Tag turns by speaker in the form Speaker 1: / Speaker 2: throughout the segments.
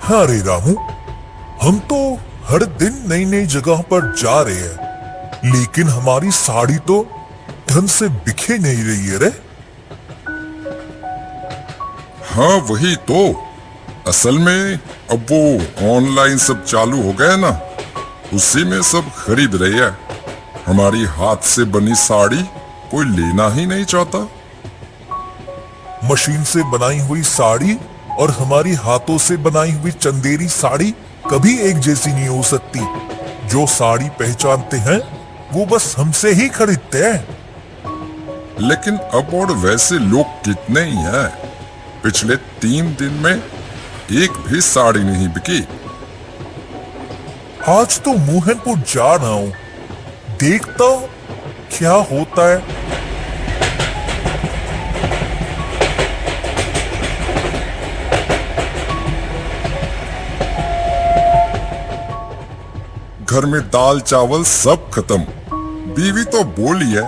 Speaker 1: हाँ रे रामू, हम तो हर दिन नई नई जगह पर जा रहे हैं, लेकिन हमारी साड़ी तो ढंग से बिखे नहीं रही है रे।
Speaker 2: हाँ वही तो, असल में अब वो ऑनलाइन सब चालू हो गए ना, उसी में सब खरीद रहे हैं। हमारी हाथ से बनी साड़ी कोई लेना ही नहीं चाहता।
Speaker 1: मशीन से बनाई हुई साड़ी और हमारी हाथों से बनाई हुई चंदेरी साड़ी कभी एक जैसी नहीं हो सकती। जो साड़ी पहचानते हैं वो बस हमसे ही खरीदते हैं।
Speaker 2: लेकिन अब और वैसे लोग कितने ही हैं। पिछले 3 दिन में एक भी साड़ी नहीं बिकी।
Speaker 1: आज तो मोहनपुर जा रहा हूं, देखता हूं क्या होता है।
Speaker 2: घर में दाल चावल सब खत्म। बीवी तो बोली है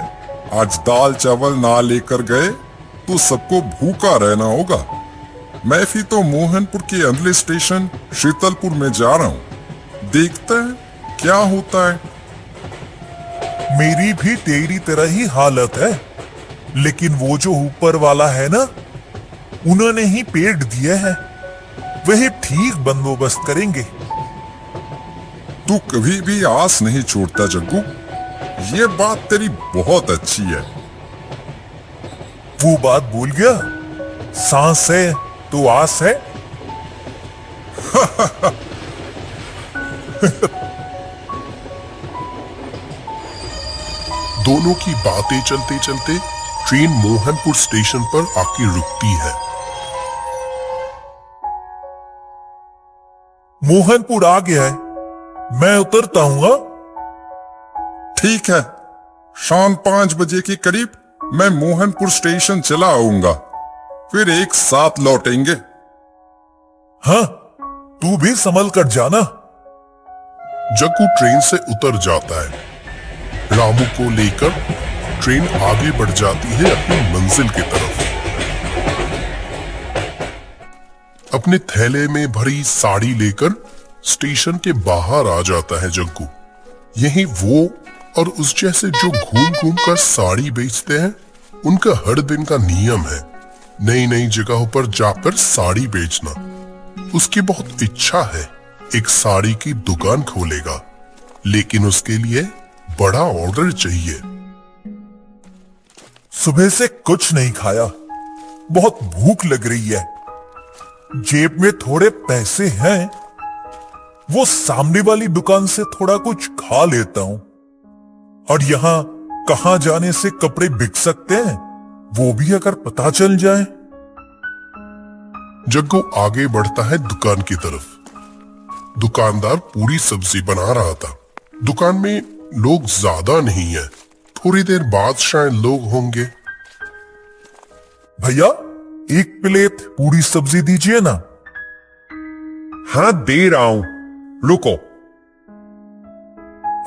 Speaker 2: आज दाल चावल ना लेकर गए तो सबको भूखा रहना होगा। मैं भी तो मोहनपुर के अगले स्टेशन शीतलपुर में जा रहा हूँ, देखते हैं क्या होता है।
Speaker 1: मेरी भी तेरी तरह ही हालत है, लेकिन वो जो ऊपर वाला है ना, उन्होंने ही पेड़ दिए हैं, वही ठीक बंदोबस्त करेंगे।
Speaker 2: तू कभी भी आस नहीं छोड़ता जग्गू, ये बात तेरी बहुत अच्छी है।
Speaker 1: वो बात भूल गया, सांस है तो आस है।
Speaker 3: दोनों की बातें चलते चलते ट्रेन मोहनपुर स्टेशन पर आके रुकती है।
Speaker 1: मोहनपुर आ गया है, मैं उतरता हूँ।
Speaker 2: ठीक है, शाम 5 बजे के करीब मैं मोहनपुर स्टेशन चला आऊंगा, फिर एक साथ लौटेंगे।
Speaker 1: हाँ, तू भी संभल कर जाना।
Speaker 3: जग्गू ट्रेन से उतर जाता है। रामू को लेकर ट्रेन आगे बढ़ जाती है अपनी मंजिल की तरफ। अपने थैले में भरी साड़ी लेकर स्टेशन के बाहर आ जाता है जग्गू। यही वो और उस जैसे जो घूम घूम कर साड़ी बेचते हैं, उनका हर दिन का नियम है नई नई जगहों पर जाकर साड़ी बेचना। उसकी बहुत इच्छा है एक साड़ी की दुकान खोलेगा, लेकिन उसके लिए बड़ा ऑर्डर चाहिए।
Speaker 1: सुबह से कुछ नहीं खाया, बहुत भूख लग रही है। जेब में थोड़े पैसे हैं, वो सामने वाली दुकान से थोड़ा कुछ खा लेता हूं। और यहां कहां जाने से कपड़े बिक सकते हैं, वो भी अगर पता चल जाए।
Speaker 3: जग्गू आगे बढ़ता है दुकान की तरफ। दुकानदार पूरी सब्जी बना रहा था। दुकान में लोग ज्यादा नहीं है, थोड़ी देर बाद शायद लोग होंगे।
Speaker 1: भैया, एक प्लेट पूरी सब्जी दीजिए ना।
Speaker 4: हाँ दे रहा हूं, रुको।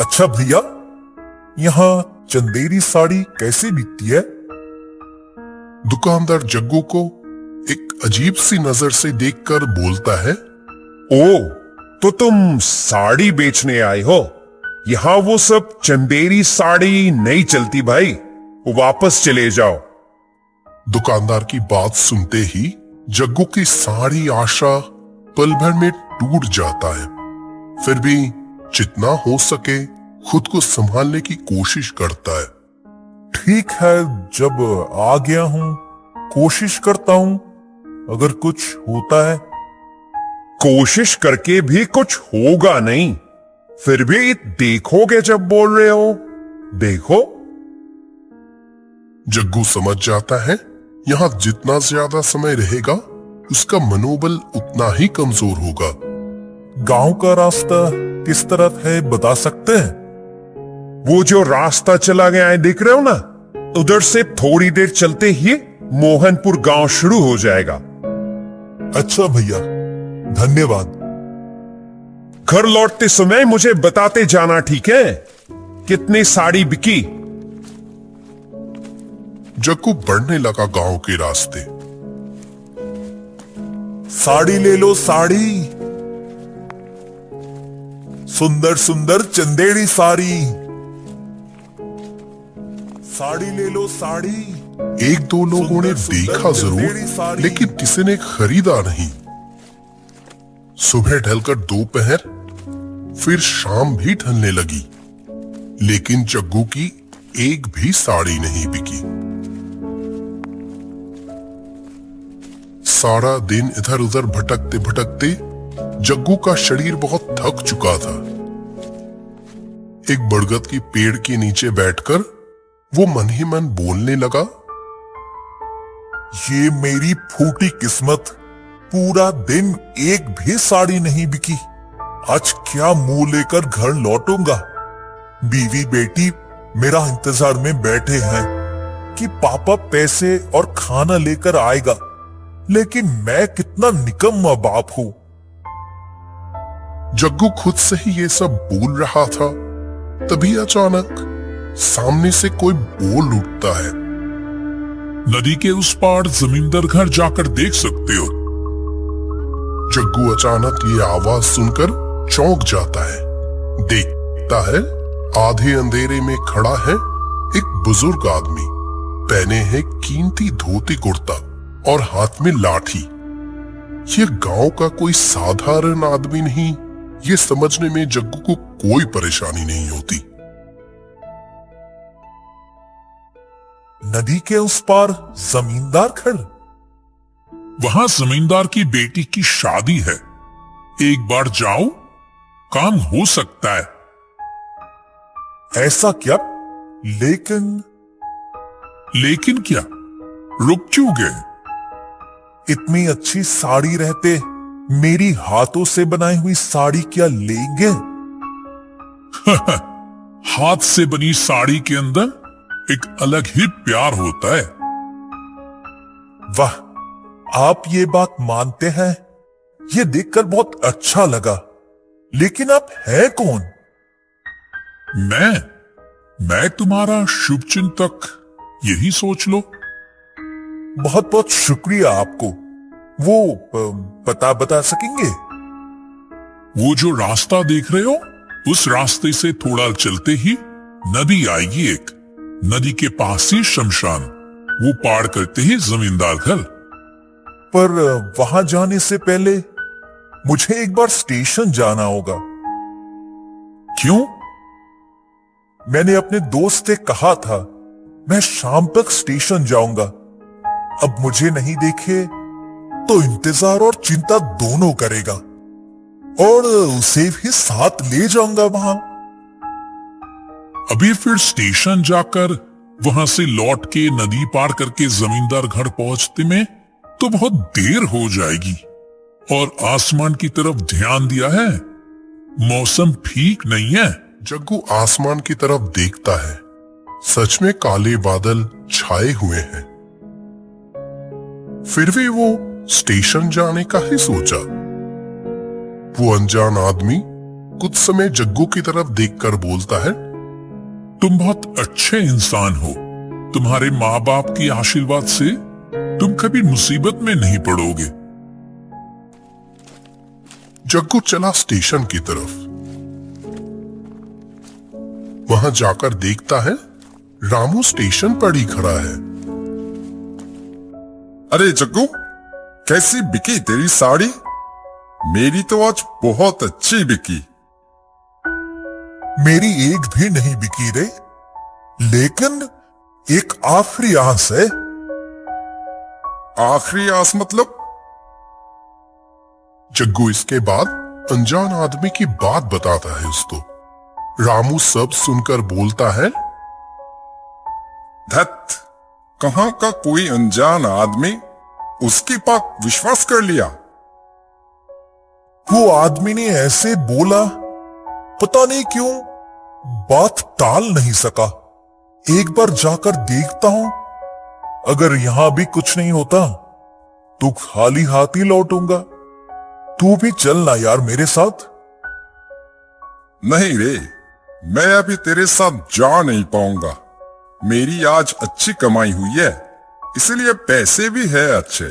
Speaker 1: अच्छा भैया, यहाँ चंदेरी साड़ी कैसे बिकती है?
Speaker 3: दुकानदार जग्गू को एक अजीब सी नजर से देखकर बोलता है,
Speaker 4: ओ, तो तुम साड़ी बेचने आए हो? यहाँ वो सब चंदेरी साड़ी नहीं चलती भाई, वापस चले जाओ।
Speaker 3: दुकानदार की बात सुनते ही जग्गू की सारी आशा पल भर में टूट जाता है। फिर भी जितना हो सके खुद को संभालने की कोशिश करता है।
Speaker 1: ठीक है, जब आ गया हूं कोशिश करता हूं, अगर कुछ होता है।
Speaker 4: कोशिश करके भी कुछ होगा नहीं, फिर भी देखोगे जब बोल रहे हो, देखो।
Speaker 3: जग्गू समझ जाता है यहाँ जितना ज्यादा समय रहेगा उसका मनोबल उतना ही कमजोर होगा।
Speaker 1: गांव का रास्ता किस तरफ है बता सकते हैं?
Speaker 4: वो जो रास्ता चला गया है देख रहे हो ना, उधर से थोड़ी देर चलते ही मोहनपुर गांव शुरू हो जाएगा।
Speaker 1: अच्छा भैया, धन्यवाद।
Speaker 4: घर लौटते समय मुझे बताते जाना, ठीक है? कितनी साड़ी बिकी?
Speaker 3: जग्गू बढ़ने लगा गांव के रास्ते।
Speaker 1: साड़ी ले लो साड़ी, सुंदर सुंदर चंदेड़ी साड़ी। साड़ी ले लो साड़ी।
Speaker 3: एक दो लोगों ने
Speaker 1: सुंदर
Speaker 3: देखा
Speaker 1: चंदेड़ी
Speaker 3: जरूर,
Speaker 1: साड़ी।
Speaker 3: लेकिन किसी ने खरीदा नहीं। सुबह ढलकर दोपहर, फिर शाम भी ढलने लगी, लेकिन जग्गू की एक भी साड़ी नहीं बिकी। सारा दिन इधर उधर भटकते भटकते जग्गू का शरीर बहुत थक चुका था। एक बरगद की पेड़ के नीचे बैठकर वो मन ही मन बोलने लगा,
Speaker 1: ये मेरी फूटी किस्मत, पूरा दिन एक भी साड़ी नहीं बिकी। आज क्या मुंह लेकर घर लौटूंगा। बीवी बेटी मेरा इंतजार में बैठे हैं कि पापा पैसे और खाना लेकर आएगा, लेकिन मैं कितना निकम्मा बाप हूं।
Speaker 3: जग्गू खुद से ही ये सब बोल रहा था, तभी अचानक सामने से कोई बोल उठता है,
Speaker 5: नदी के उस पार जमींदार घर जाकर देख सकते हो।
Speaker 3: जग्गू अचानक ये आवाज सुनकर चौंक जाता है। देखता है आधे अंधेरे में खड़ा है एक बुजुर्ग आदमी, पहने है कीमती धोती कुर्ता और हाथ में लाठी। ये गांव का कोई साधारण आदमी नहीं, ये समझने में जग्गू को कोई परेशानी नहीं होती।
Speaker 1: नदी के उस पार जमींदार घर।
Speaker 5: वहां जमींदार की बेटी की शादी है। एक बार जाओ, काम हो सकता है।
Speaker 1: ऐसा क्या?
Speaker 5: लेकिन क्या? रुक क्यों गए?
Speaker 1: इतनी अच्छी साड़ी रहते मेरी हाथों से बनाई हुई साड़ी क्या लेंगे?
Speaker 5: हाथ से बनी साड़ी के अंदर एक अलग ही प्यार होता है।
Speaker 1: वाह, आप ये बात मानते हैं? ये देखकर बहुत अच्छा लगा। लेकिन आप हैं कौन?
Speaker 5: मैं तुम्हारा शुभचिंतक, यही सोच लो।
Speaker 1: बहुत बहुत शुक्रिया आपको। वो पता बता सकेंगे?
Speaker 5: वो जो रास्ता देख रहे हो, उस रास्ते से थोड़ा चलते ही नदी आएगी एक। नदी के पास ही शमशान, वो पार करते ही जमींदार घर।
Speaker 1: पर वहां जाने से पहले मुझे एक बार स्टेशन जाना होगा।
Speaker 5: क्यों?
Speaker 1: मैंने अपने दोस्त से कहा था मैं शाम तक स्टेशन जाऊंगा। अब मुझे नहीं देखे तो इंतजार और चिंता दोनों करेगा, और उसे भी साथ ले जाऊंगा वहां।
Speaker 5: अभी फिर स्टेशन जाकर वहां से लौट के नदी पार करके जमींदार घर पहुंचते में तो बहुत देर हो जाएगी। और आसमान की तरफ ध्यान दिया है, मौसम ठीक नहीं है।
Speaker 3: जग्गू आसमान की तरफ देखता है, सच में काले बादल छाए हुए हैं। फिर भी वो स्टेशन जाने का ही सोचा। वो अनजान आदमी कुछ समय जग्गू की तरफ देखकर बोलता है,
Speaker 5: तुम बहुत अच्छे इंसान हो। तुम्हारे माँ बाप की आशीर्वाद से तुम कभी मुसीबत में नहीं पड़ोगे।
Speaker 3: जग्गू चला स्टेशन की तरफ। वहां जाकर देखता है रामू स्टेशन पर ही खड़ा है।
Speaker 2: अरे जग्गू, कैसी बिकी तेरी साड़ी? मेरी तो आज बहुत अच्छी बिकी।
Speaker 1: मेरी एक भी नहीं बिकी रे, लेकिन एक आखिरी आस है।
Speaker 2: आखिरी आस मतलब?
Speaker 3: जग्गू इसके बाद अनजान आदमी की बात बताता है उसको। रामू सब सुनकर बोलता है,
Speaker 2: धत, कहां का कोई अनजान आदमी उसकी पाक विश्वास कर लिया।
Speaker 1: वो आदमी ने ऐसे बोला, पता नहीं क्यों बात टाल नहीं सका। एक बार जाकर देखता हूं, अगर यहां भी कुछ नहीं होता तो खाली हाथ ही लौटूंगा। तू भी चलना यार मेरे साथ।
Speaker 2: नहीं रे, मैं अभी तेरे साथ जा नहीं पाऊंगा। मेरी आज अच्छी कमाई हुई है, इसलिए पैसे भी है अच्छे।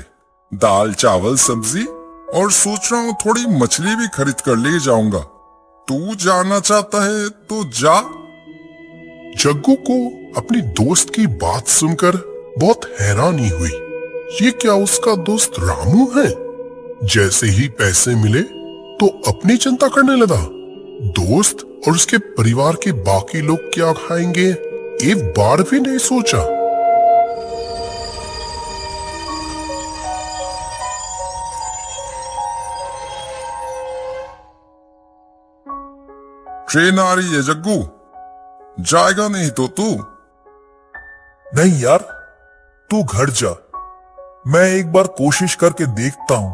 Speaker 2: दाल चावल सब्जी, और सोच रहा हूं थोड़ी मछली भी खरीद कर ले जाऊंगा। तू जाना चाहता है तो जा।
Speaker 3: जग्गू को अपनी दोस्त की बात सुनकर बहुत हैरानी हुई। ये क्या उसका दोस्त रामू है? जैसे ही पैसे मिले तो अपनी चिंता करने लगा। दोस्त और उसके परिवार के बाकी लोग क्या खाएंगे एक बार भी नहीं सोचा।
Speaker 2: ट्रेन आ रही है जग्गू, जाएगा नहीं तो तू?
Speaker 1: नहीं यार, तू घर जा, मैं एक बार कोशिश करके देखता हूं।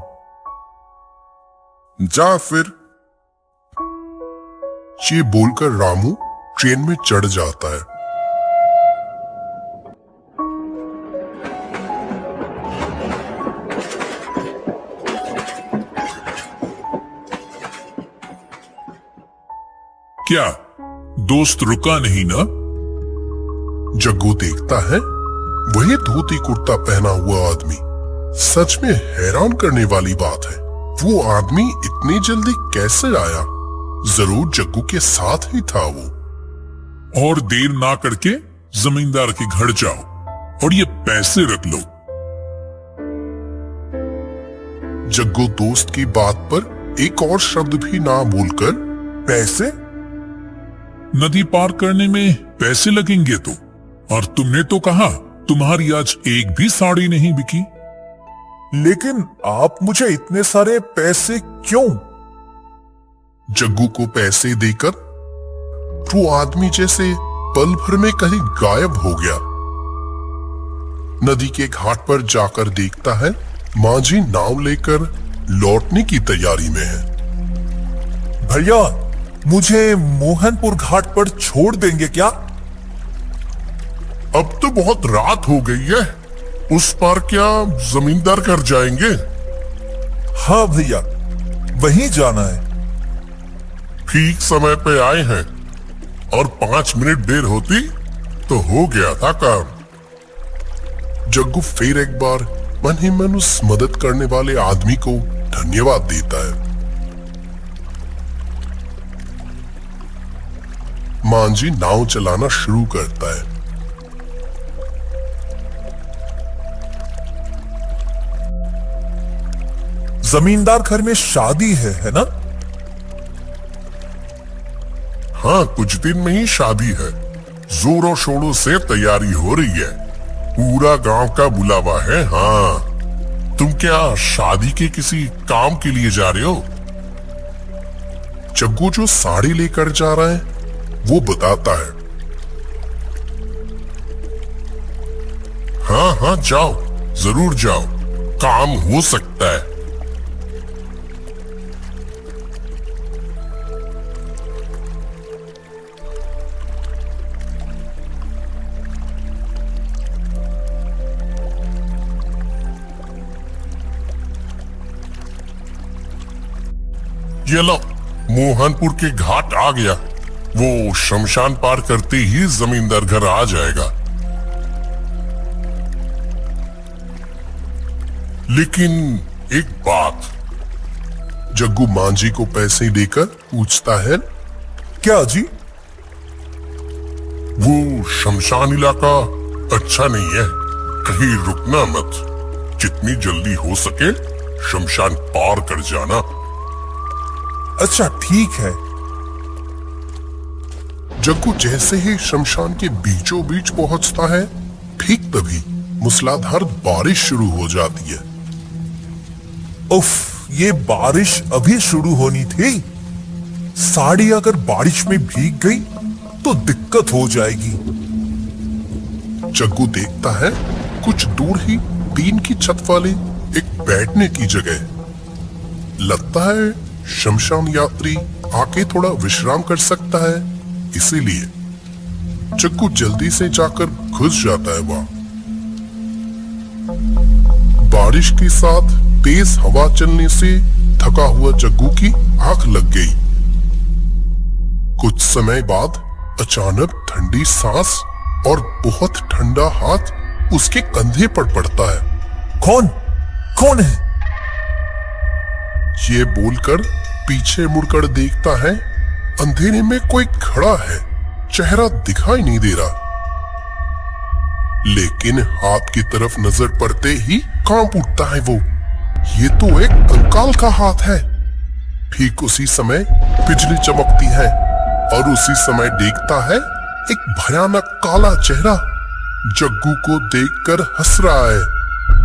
Speaker 2: जा फिर।
Speaker 3: ये बोलकर रामू ट्रेन में चढ़ जाता है।
Speaker 5: क्या दोस्त रुका नहीं ना?
Speaker 3: जग्गू देखता है वही धोती कुर्ता पहना हुआ आदमी। सच में हैरान करने वाली बात है, वो आदमी इतनी जल्दी कैसे आया? जरूर जग्गू के साथ ही था वो।
Speaker 5: और देर ना करके जमींदार के घर जाओ और ये पैसे रख लो।
Speaker 3: जग्गू दोस्त की बात पर एक और शब्द भी ना बोलकर,
Speaker 1: पैसे?
Speaker 5: नदी पार करने में पैसे लगेंगे तो, और तुमने तो कहा तुम्हारी आज एक भी साड़ी नहीं बिकी।
Speaker 1: लेकिन आप मुझे इतने सारे पैसे क्यों?
Speaker 3: जग्गू को पैसे देकर वो आदमी जैसे पल भर में कहीं गायब हो गया। नदी के घाट पर जाकर देखता है मांझी नाव लेकर लौटने की तैयारी में है।
Speaker 1: भैया, मुझे मोहनपुर घाट पर छोड़ देंगे क्या?
Speaker 3: अब तो बहुत रात हो गई है, उस पार क्या जमींदार घर जाएंगे?
Speaker 1: हाँ भैया, वहीं जाना है।
Speaker 3: ठीक समय पे आए हैं, और 5 मिनट देर होती तो हो गया था काम। जग्गू फिर एक बार मन ही मन उस मदद करने वाले आदमी को धन्यवाद देता है। मांझी नाव चलाना शुरू करता है।
Speaker 1: जमींदार घर में शादी है ना?
Speaker 3: हाँ, कुछ दिन में ही शादी है। जोरों शोरों से तैयारी हो रही है, पूरा गांव का बुलावा है। हाँ, तुम क्या शादी के किसी काम के लिए जा रहे हो? जग्गू जो साड़ी लेकर जा रहा है वो बताता है। हाँ हाँ, जाओ, जरूर जाओ, काम हो सकता है। ये लो, मोहनपुर के घाट आ गया। वो शमशान पार करते ही जमींदार घर आ जाएगा। लेकिन एक बात, जग्गू मांझी को पैसे देकर पूछता है,
Speaker 1: क्या जी?
Speaker 3: वो शमशान इलाका अच्छा नहीं है, कहीं रुकना मत। जितनी जल्दी हो सके शमशान पार कर जाना।
Speaker 1: अच्छा ठीक है।
Speaker 3: जग्गू जैसे ही शमशान के बीचों बीच पहुंचता है, ठीक तभी मूसलाधार बारिश शुरू हो जाती है।
Speaker 1: उफ, ये बारिश अभी शुरू होनी थी। साड़ी अगर बारिश में भीग गई तो दिक्कत हो जाएगी।
Speaker 3: जग्गू देखता है कुछ दूर ही टीन की छत वाले एक बैठने की जगह। लगता है शमशान यात्री आके थोड़ा विश्राम कर सकता है, इसीलिए जग्गू जल्दी से जाकर घुस जाता है वहां। बारिश के साथ तेज हवा चलने से थका हुआ जग्गू की आंख लग गई। कुछ समय बाद अचानक ठंडी सांस और बहुत ठंडा हाथ उसके कंधे पर पड़ता है।
Speaker 1: कौन है?
Speaker 3: ये बोलकर पीछे मुड़कर देखता है अंधेरे में कोई खड़ा है, चेहरा दिखाई नहीं दे रहा। लेकिन हाथ की तरफ नजर पड़ते ही कांप उठता है वो। ये तो एक कंकाल का हाथ है। ठीक उसी समय बिजली चमकती है और उसी समय देखता है एक भयानक काला चेहरा जग्गू को देखकर हंस रहा है।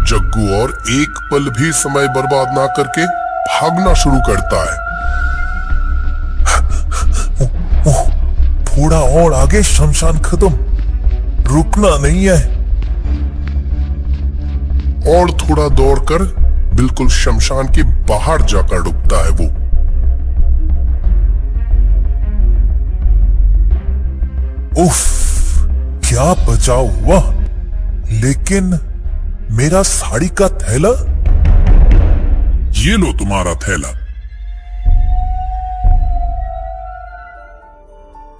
Speaker 3: जग्गू और एक पल भी समय बर्बाद ना करके भागना शुरू करता है।
Speaker 1: थोड़ा और आगे शमशान खत्म, रुकना नहीं है।
Speaker 3: और थोड़ा दौड़कर बिल्कुल शमशान के बाहर जाकर रुकता है वो।
Speaker 1: उफ, क्या बचाव हुआ। लेकिन मेरा साड़ी का थैला?
Speaker 5: ये लो तुम्हारा थैला।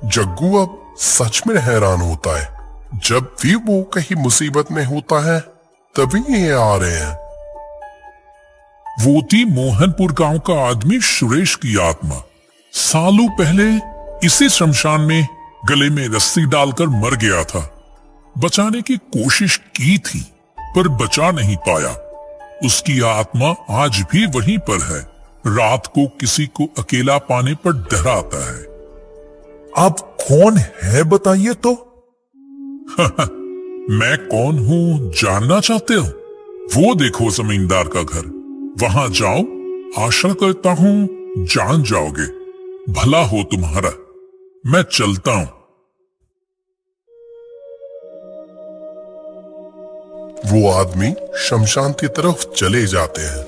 Speaker 3: जग्गू अब सच में हैरान होता है। जब भी वो कहीं मुसीबत में होता है तभी ये आ रहे हैं।
Speaker 5: वो थी मोहनपुर गांव का आदमी सुरेश की आत्मा। सालों पहले इसी शमशान में गले में रस्सी डालकर मर गया था। बचाने की कोशिश की थी पर बचा नहीं पाया। उसकी आत्मा आज भी वहीं पर है। रात को किसी को अकेला पाने पर डराता है।
Speaker 1: आप कौन है बताइए तो?
Speaker 5: मैं कौन हूं जानना चाहते हो? वो देखो जमींदार का घर, वहां जाओ, आशा करता हूं जान जाओगे। भला हो तुम्हारा। मैं चलता हूं।
Speaker 3: वो आदमी शमशान की तरफ चले जाते हैं।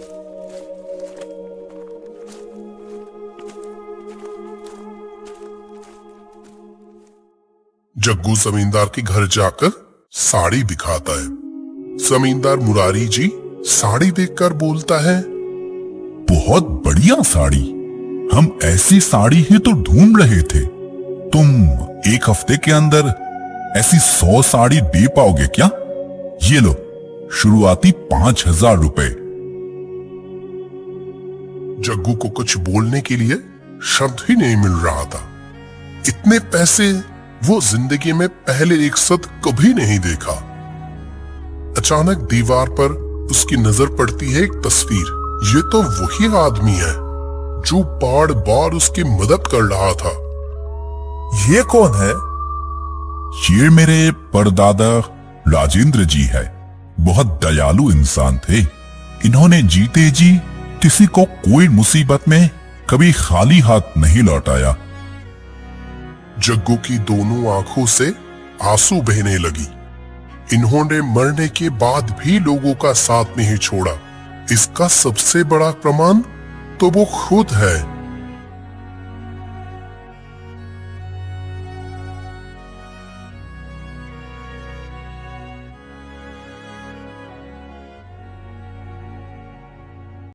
Speaker 3: जग्गू जमींदार के घर जाकर साड़ी दिखाता है। जमींदार मुरारी जी साड़ी देखकर बोलता है,
Speaker 6: बहुत बढ़िया साड़ी। हम ऐसी साड़ी ही तो ढूंढ रहे थे। तुम एक हफ्ते के अंदर ऐसी 100 साड़ी दे पाओगे क्या? ये लो, शुरुआती 5,000 रुपए।
Speaker 3: जग्गू को कुछ बोलने के लिए शब्द ही नहीं मिल रहा था। इतने पैसे वो जिंदगी में पहले एक साथ कभी नहीं देखा। अचानक दीवार पर उसकी नजर पड़ती है एक तस्वीर। ये तो वही आदमी है जो बार बार उसकी मदद कर रहा था।
Speaker 1: ये कौन है?
Speaker 6: ये मेरे परदादा राजेंद्र जी है। बहुत दयालु इंसान थे। इन्होंने जीते जी किसी को कोई मुसीबत में कभी खाली हाथ नहीं लौटाया।
Speaker 3: जग्गू की दोनों आंखों से आंसू बहने लगी। इन्होंने मरने के बाद भी लोगों का साथ नहीं छोड़ा। इसका सबसे बड़ा प्रमाण तो वो खुद है।